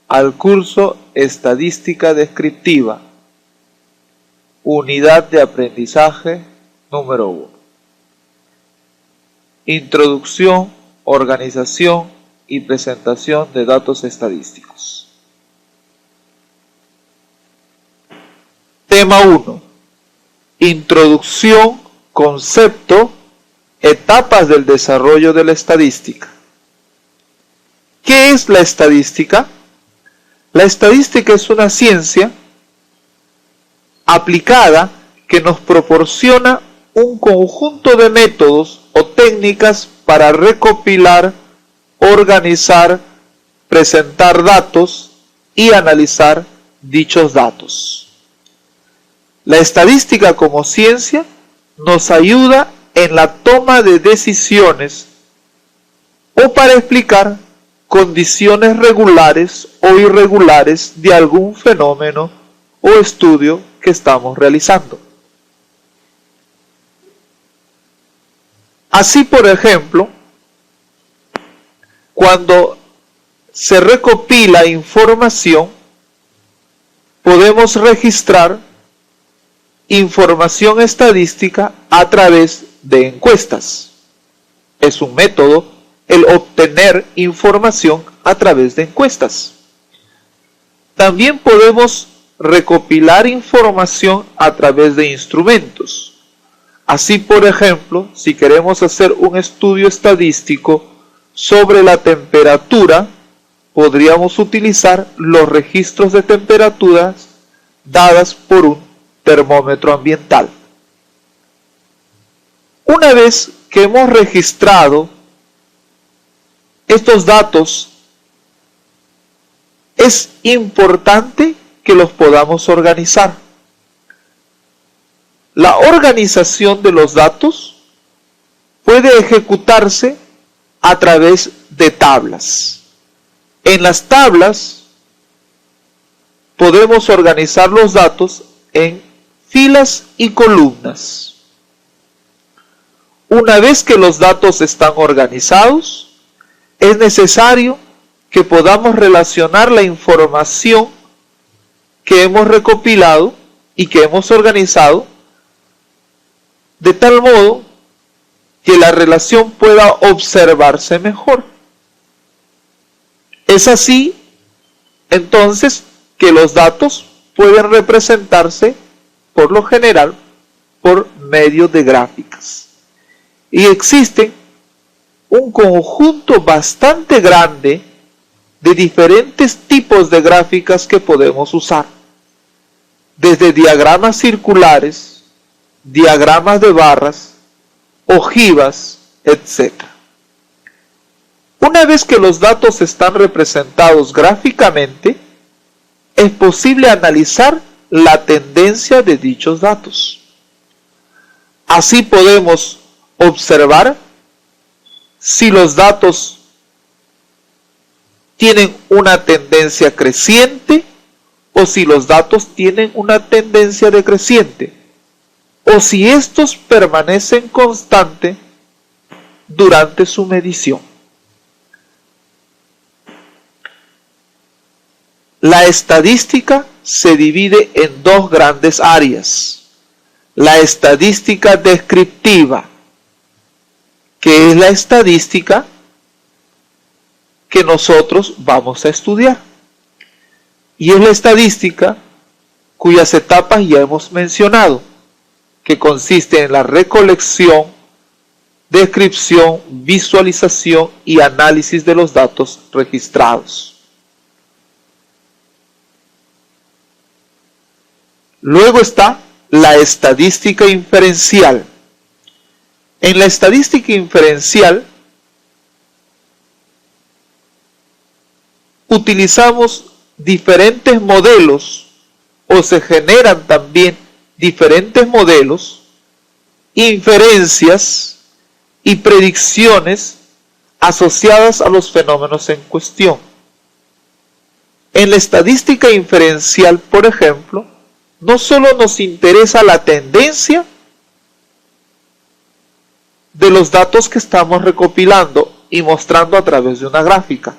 al curso Estadística Descriptiva, Unidad de Aprendizaje número 1. Introducción, organización y presentación de datos estadísticos. Tema 1. Introducción, concepto, etapas del desarrollo de la estadística. ¿Qué es la estadística? La estadística es una ciencia aplicada que nos proporciona un conjunto de métodos o técnicas para recopilar, organizar, presentar datos y analizar dichos datos. La estadística como ciencia nos ayuda en la toma de decisiones o para explicar condiciones regulares o irregulares de algún fenómeno o estudio que estamos realizando. Así, por ejemplo, cuando se recopila información, podemos registrar información estadística a través de encuestas. Es un método el obtener información a través de encuestas. También podemos recopilar información a través de instrumentos. Así, por ejemplo, si queremos hacer un estudio estadístico sobre la temperatura, podríamos utilizar los registros de temperaturas dadas por un termómetro ambiental. Una vez que hemos registrado estos datos, es importante que los podamos organizar. La organización de los datos puede ejecutarse a través de tablas. En las tablas podemos organizar los datos en filas y columnas. Una vez que los datos están organizados, es necesario que podamos relacionar la información que hemos recopilado y que hemos organizado de tal modo que la relación pueda observarse mejor. Es así, entonces, que los datos pueden representarse, por lo general, por medio de gráficas. Y existen un conjunto bastante grande de diferentes tipos de gráficas que podemos usar. Desde diagramas circulares, diagramas de barras, ojivas, etc. Una vez que los datos están representados gráficamente, es posible analizar la tendencia de dichos datos. Así podemos observar si los datos tienen una tendencia creciente o si los datos tienen una tendencia decreciente, o si estos permanecen constantes durante su medición. La estadística se divide en dos grandes áreas. La estadística descriptiva, que es la estadística que nosotros vamos a estudiar. Y es la estadística cuyas etapas ya hemos mencionado, que consiste en la recolección, descripción, visualización y análisis de los datos registrados. Luego está la estadística inferencial. En la estadística inferencial utilizamos diferentes modelos o se generan también diferentes modelos, inferencias y predicciones asociadas a los fenómenos en cuestión. En la estadística inferencial, por ejemplo, no solo nos interesa la tendencia de los datos que estamos recopilando y mostrando a través de una gráfica,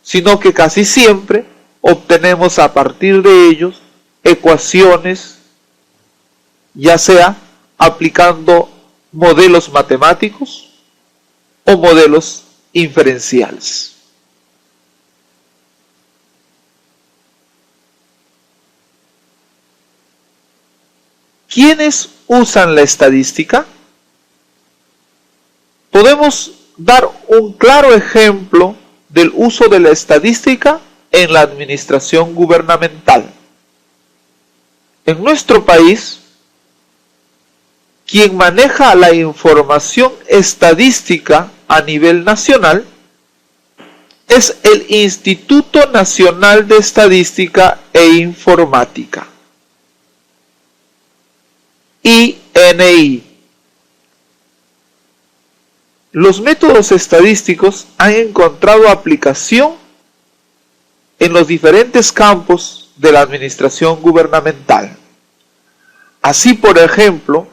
sino que casi siempre obtenemos a partir de ellos ecuaciones, ya sea aplicando modelos matemáticos o modelos inferenciales. ¿Quiénes usan la estadística? Podemos dar un claro ejemplo del uso de la estadística en la administración gubernamental. En nuestro país, quien maneja la información estadística a nivel nacional es el Instituto Nacional de Estadística e Informática, INI. Los métodos estadísticos han encontrado aplicación en los diferentes campos de la administración gubernamental. Así, por ejemplo,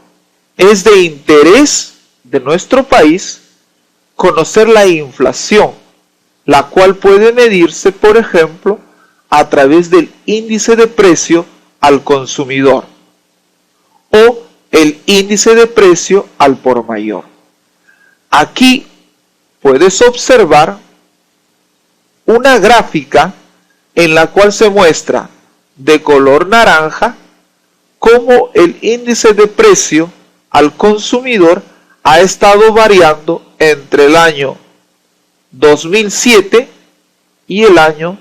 es de interés de nuestro país conocer la inflación, la cual puede medirse, por ejemplo, a través del índice de precio al consumidor o el índice de precio al por mayor. Aquí puedes observar una gráfica en la cual se muestra de color naranja cómo el índice de precio al consumidor ha estado variando entre el año 2007 y el año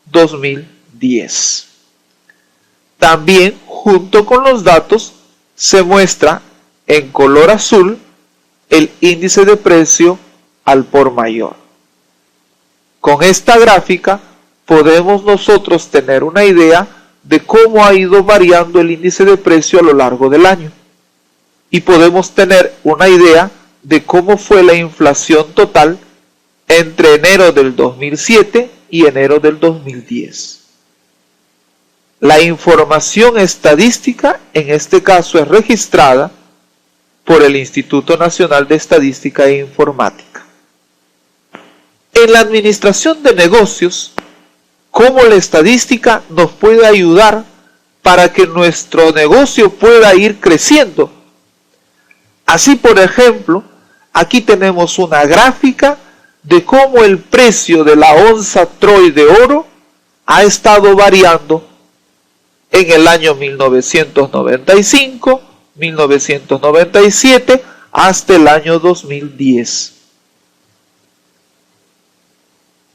2010. También, junto con los datos, se muestra en color azul el índice de precio al por mayor. Con esta gráfica podemos nosotros tener una idea de cómo ha ido variando el índice de precio a lo largo del año. Y podemos tener una idea de cómo fue la inflación total entre enero del 2007 y enero del 2010. La información estadística en este caso es registrada por el Instituto Nacional de Estadística e Informática. En la administración de negocios, ¿cómo la estadística nos puede ayudar para que nuestro negocio pueda ir creciendo? Así, por ejemplo, aquí tenemos una gráfica de cómo el precio de la onza Troy de oro ha estado variando en el año 1995, 1997 hasta el año 2010.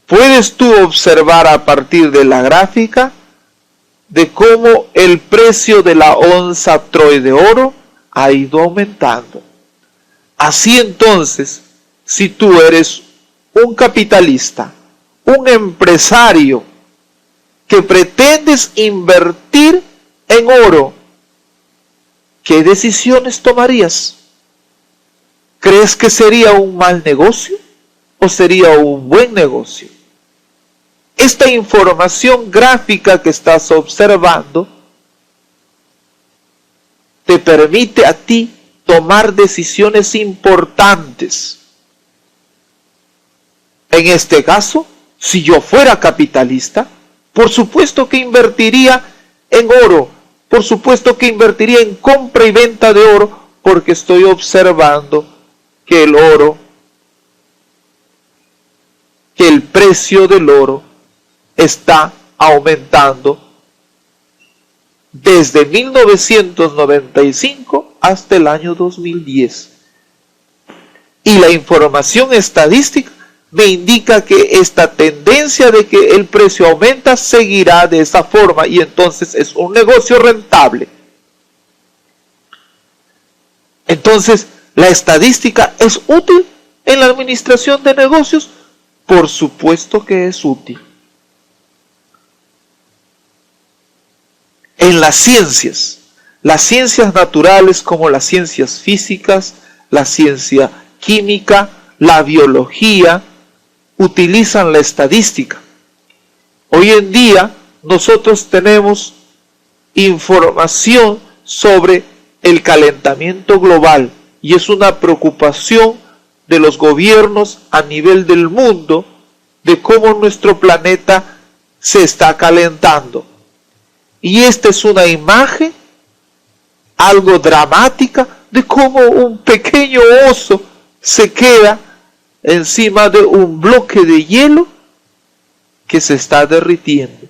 Puedes tú observar a partir de la gráfica de cómo el precio de la onza Troy de oro ha ido aumentando. Así entonces, si tú eres un capitalista, un empresario que pretendes invertir en oro, ¿qué decisiones tomarías? ¿Crees que sería un mal negocio o sería un buen negocio? Esta información gráfica que estás observando te permite a ti tomar decisiones importantes. En este caso, si yo fuera capitalista, por supuesto que invertiría en oro, por supuesto que invertiría en compra y venta de oro, porque estoy observando que el oro, que el precio del oro está aumentando desde 1995 hasta el año 2010. Y la información estadística me indica que esta tendencia de que el precio aumenta seguirá de esa forma y entonces es un negocio rentable. Entonces, ¿la estadística es útil en la administración de negocios? Por supuesto que es útil. En las ciencias naturales como las ciencias físicas, la ciencia química, la biología, utilizan la estadística. Hoy en día nosotros tenemos información sobre el calentamiento global y es una preocupación de los gobiernos a nivel del mundo de cómo nuestro planeta se está calentando. Y esta es una imagen algo dramática de cómo un pequeño oso se queda encima de un bloque de hielo que se está derritiendo.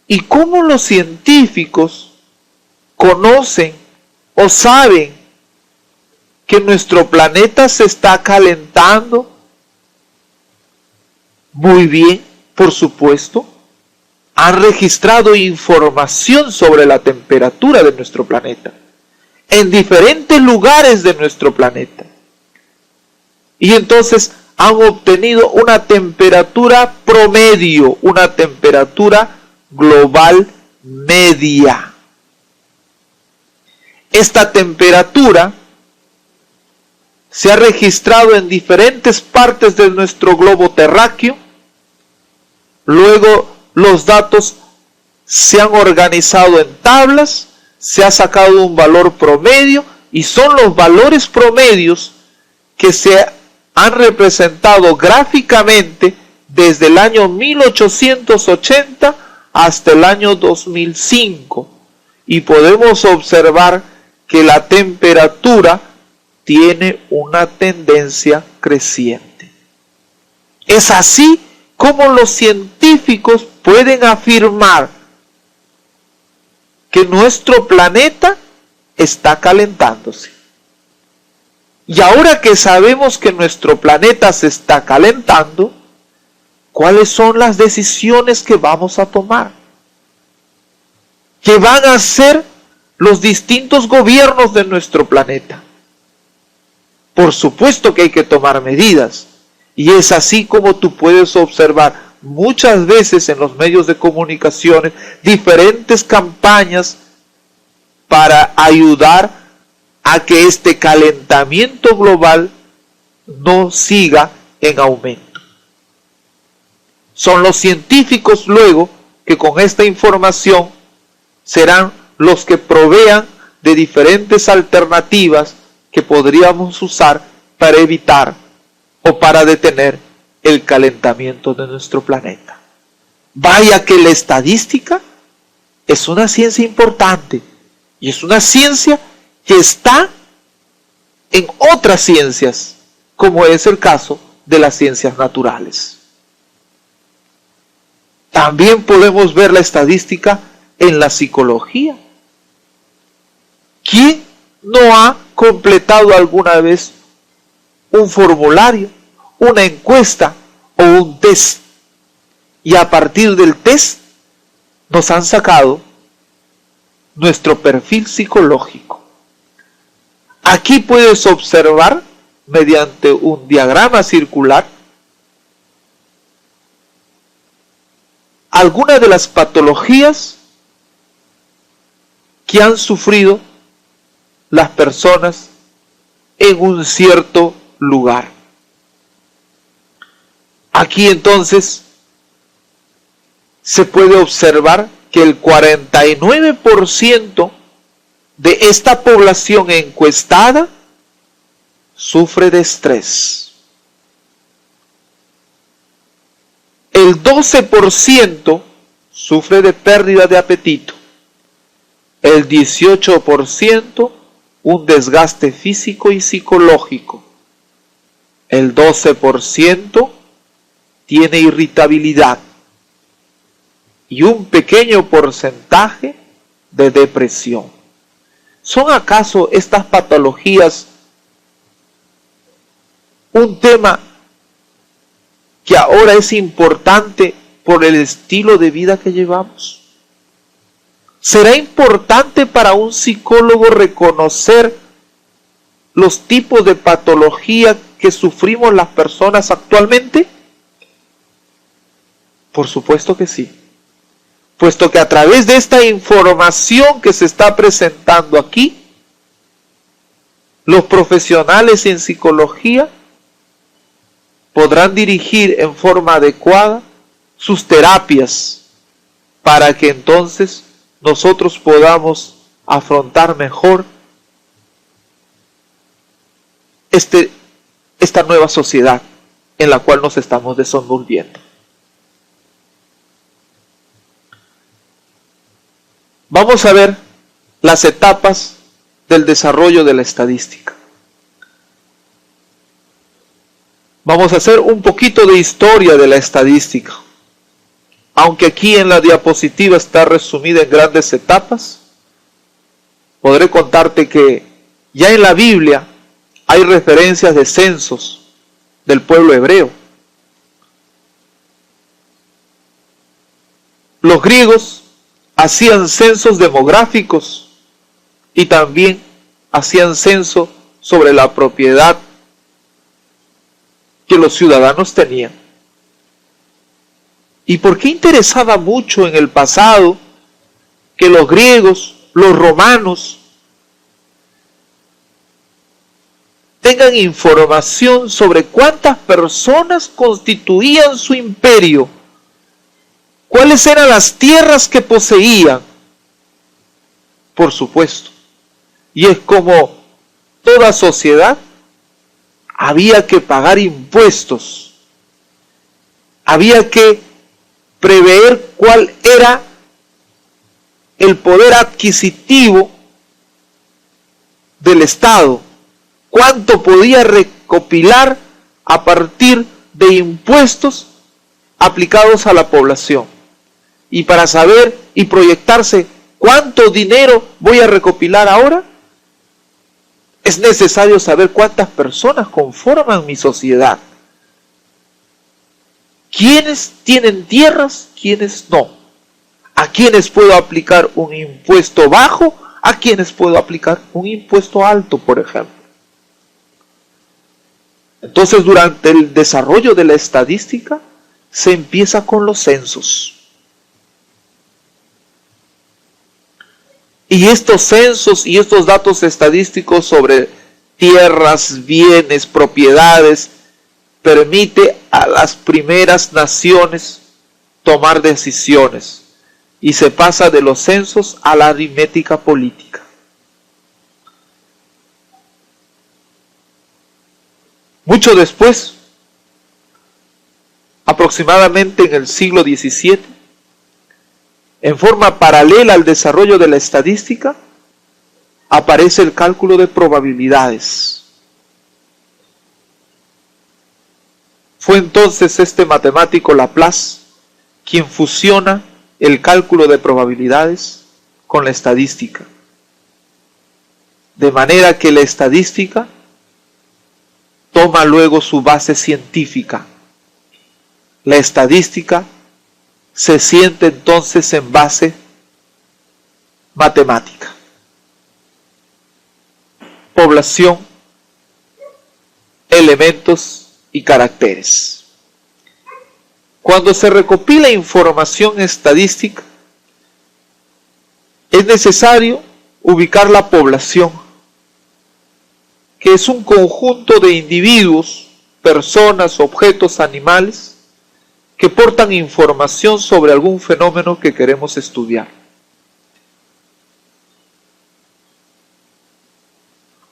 Y cómo los científicos conocen o saben que nuestro planeta se está calentando. Muy bien, por supuesto, han registrado información sobre la temperatura de nuestro planeta en diferentes lugares de nuestro planeta. Y entonces han obtenido una temperatura promedio, una temperatura global media. Esta temperatura se ha registrado en diferentes partes de nuestro globo terráqueo. Luego los datos se han organizado en tablas, se ha sacado un valor promedio y son los valores promedios que se han representado gráficamente desde el año 1880 hasta el año 2005 y podemos observar que la temperatura tiene una tendencia creciente. Es así como los científicos pueden afirmar que nuestro planeta está calentándose. Y ahora que sabemos que nuestro planeta se está calentando, ¿cuáles son las decisiones que vamos a tomar? ¿Qué van a hacer los distintos gobiernos de nuestro planeta? Por supuesto que hay que tomar medidas. Y es así como tú puedes observar muchas veces en los medios de comunicaciones diferentes campañas para ayudar a que este calentamiento global no siga en aumento. Son los científicos luego que con esta información serán los que provean de diferentes alternativas que podríamos usar para evitar o para detener el calentamiento de nuestro planeta. Vaya que la estadística es una ciencia importante y es una ciencia que está en otras ciencias, como es el caso de las ciencias naturales. También podemos ver la estadística en la psicología. ¿Quién no ha completado alguna vez un formulario, una encuesta o un test? Y a partir del test nos han sacado nuestro perfil psicológico. Aquí puedes observar mediante un diagrama circular algunas de las patologías que han sufrido las personas en un cierto lugar. Aquí entonces se puede observar que el 49% de esta población encuestada sufre de estrés. El 12% sufre de pérdida de apetito. El 18% un desgaste físico y psicológico. El 12% tiene irritabilidad. Y un pequeño porcentaje de depresión. ¿Son acaso estas patologías un tema que ahora es importante por el estilo de vida que llevamos? ¿Será importante para un psicólogo reconocer los tipos de patología que sufrimos las personas actualmente? Por supuesto que sí. Puesto que a través de esta información que se está presentando aquí, los profesionales en psicología podrán dirigir en forma adecuada sus terapias para que entonces nosotros podamos afrontar mejor este esta nueva sociedad en la cual nos estamos desenvolviendo. Vamos a ver las etapas del desarrollo de la estadística. Vamos a hacer un poquito de historia de la estadística. Aunque aquí en la diapositiva está resumida en grandes etapas, podré contarte que ya en la Biblia hay referencias de censos del pueblo hebreo. Los griegos hacían censos demográficos y también hacían censo sobre la propiedad que los ciudadanos tenían. ¿Y por qué interesaba mucho en el pasado que los griegos, los romanos, tengan información sobre cuántas personas constituían su imperio? ¿Cuáles eran las tierras que poseían? Por supuesto. Y es como toda sociedad, había que pagar impuestos. Había que prever cuál era el poder adquisitivo del Estado. Cuánto podía recopilar a partir de impuestos aplicados a la población. Y para saber y proyectarse cuánto dinero voy a recopilar ahora, es necesario saber cuántas personas conforman mi sociedad. ¿Quiénes tienen tierras? ¿Quiénes no? ¿A quiénes puedo aplicar un impuesto bajo? ¿A quiénes puedo aplicar un impuesto alto, por ejemplo? Entonces, durante el desarrollo de la estadística, se empieza con los censos. Y estos censos y estos datos estadísticos sobre tierras, bienes, propiedades, permite a las primeras naciones tomar decisiones. Y se pasa de los censos a la aritmética política. Mucho después, aproximadamente en el siglo XVII, en forma paralela al desarrollo de la estadística, aparece el cálculo de probabilidades. Fue entonces este matemático Laplace quien fusiona el cálculo de probabilidades con la estadística. De manera que la estadística toma luego su base científica. La estadística se siente entonces en base matemática. Población, elementos y caracteres. Cuando se recopila información estadística, es necesario ubicar la población, que es un conjunto de individuos, personas, objetos, animales, que portan información sobre algún fenómeno que queremos estudiar.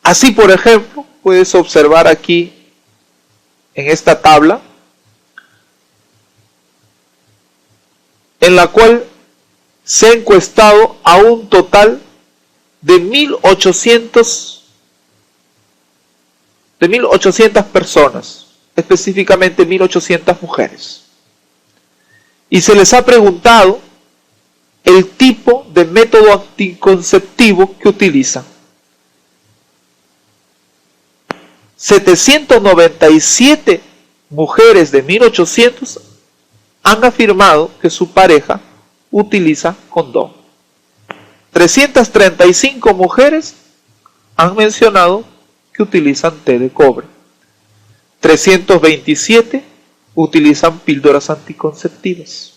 Así, por ejemplo, puedes observar aquí en esta tabla, en la cual se ha encuestado a un total de 1.800 personas, específicamente 1.800 mujeres. Y se les ha preguntado el tipo de método anticonceptivo que utilizan. 797 mujeres de 1.800 han afirmado que su pareja utiliza condón. 335 mujeres han mencionado que utilizan té de cobre. 327 utilizan píldoras anticonceptivas.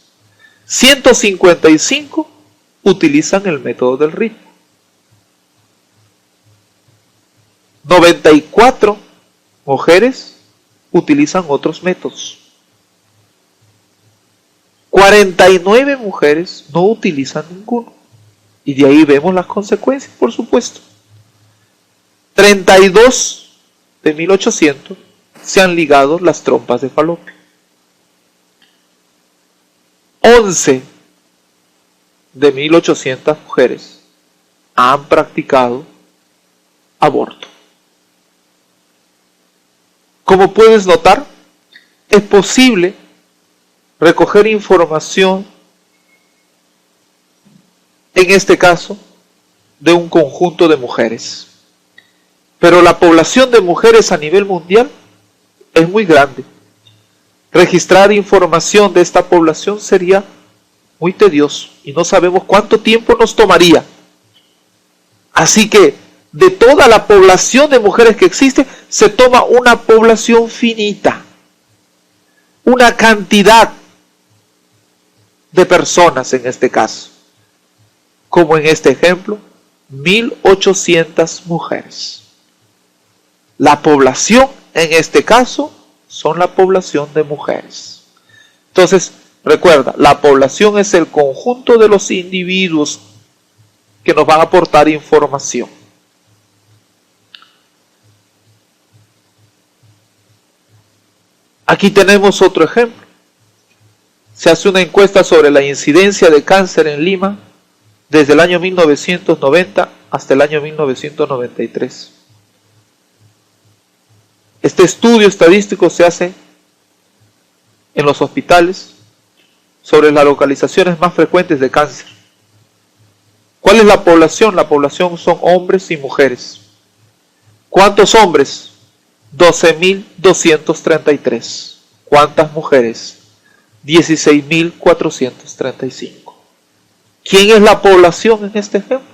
155 utilizan el método del ritmo. 94 mujeres utilizan otros métodos. 49 mujeres no utilizan ninguno. Y de ahí vemos las consecuencias, por supuesto. 32 de 1.800 se han ligado las trompas de falopio. 11 de 1.800 mujeres han practicado aborto. Como puedes notar, es posible recoger información, en este caso, de un conjunto de mujeres. Pero la población de mujeres a nivel mundial es muy grande. Registrar información de esta población sería muy tedioso y no sabemos cuánto tiempo nos tomaría. Así que de toda la población de mujeres que existe, se toma una población finita, una cantidad de personas en este caso, como en este ejemplo, 1.800 mujeres. La población en este caso son la población de mujeres. Entonces, recuerda, la población es el conjunto de los individuos que nos van a aportar información. Aquí tenemos otro ejemplo. Se hace una encuesta sobre la incidencia de cáncer en Lima desde el año 1990 hasta el año 1993. Este estudio estadístico se hace en los hospitales sobre las localizaciones más frecuentes de cáncer. ¿Cuál es la población? La población son hombres y mujeres. ¿Cuántos hombres? 12.233. ¿Cuántas mujeres? 16.435. ¿Quién es la población en este ejemplo?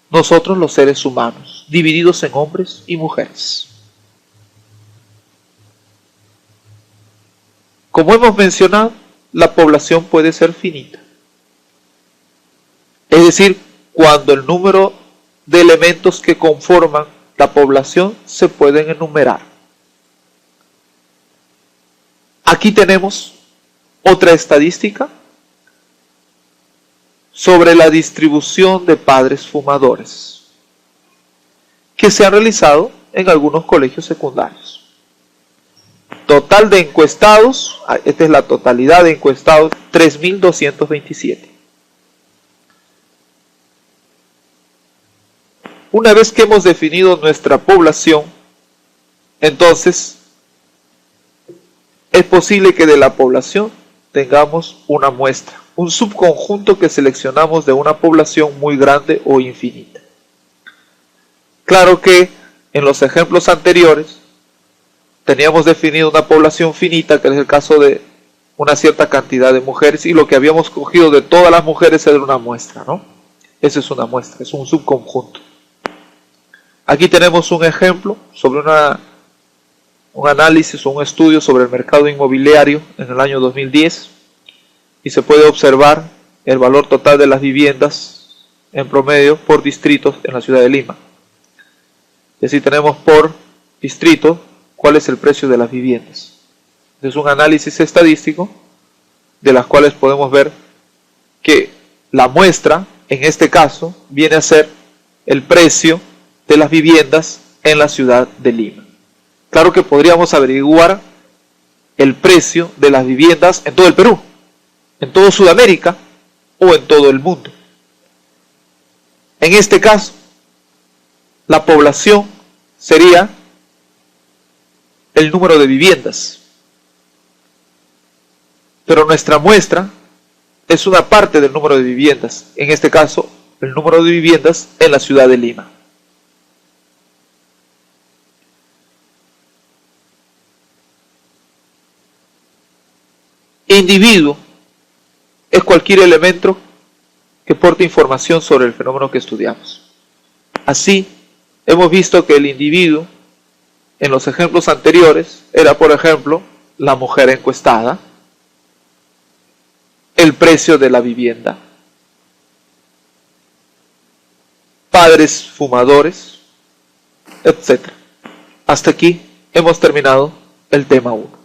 Nosotros los seres humanos, divididos en hombres y mujeres. Como hemos mencionado, la población puede ser finita. Es decir, cuando el número de elementos que conforman la población se pueden enumerar. Aquí tenemos otra estadística sobre la distribución de padres fumadores que se han realizado en algunos colegios secundarios. Total de encuestados, esta es la totalidad de encuestados, 3.227. Una vez que hemos definido nuestra población, entonces es posible que de la población tengamos una muestra, un subconjunto que seleccionamos de una población muy grande o infinita. Claro que en los ejemplos anteriores teníamos definido una población finita, que es el caso de una cierta cantidad de mujeres, y lo que habíamos cogido de todas las mujeres era una muestra, ¿no? Esa es una muestra, es un subconjunto. Aquí tenemos un ejemplo sobre un análisis o un estudio sobre el mercado inmobiliario en el año 2010 y se puede observar el valor total de las viviendas en promedio por distritos en la ciudad de Lima. Y así tenemos por distrito cuál es el precio de las viviendas. Es un análisis estadístico de las cuales podemos ver que la muestra, en este caso, viene a ser el precio de las viviendas en la ciudad de Lima. Claro que podríamos averiguar el precio de las viviendas en todo el Perú, en todo Sudamérica o en todo el mundo. En este caso, la población sería el número de viviendas. Pero nuestra muestra es una parte del número de viviendas, en este caso, el número de viviendas en la ciudad de Lima. Individuo es cualquier elemento que porte información sobre el fenómeno que estudiamos. Así, hemos visto que el individuo, en los ejemplos anteriores, era, por ejemplo, la mujer encuestada, el precio de la vivienda, padres fumadores, etc. Hasta aquí hemos terminado el tema 1.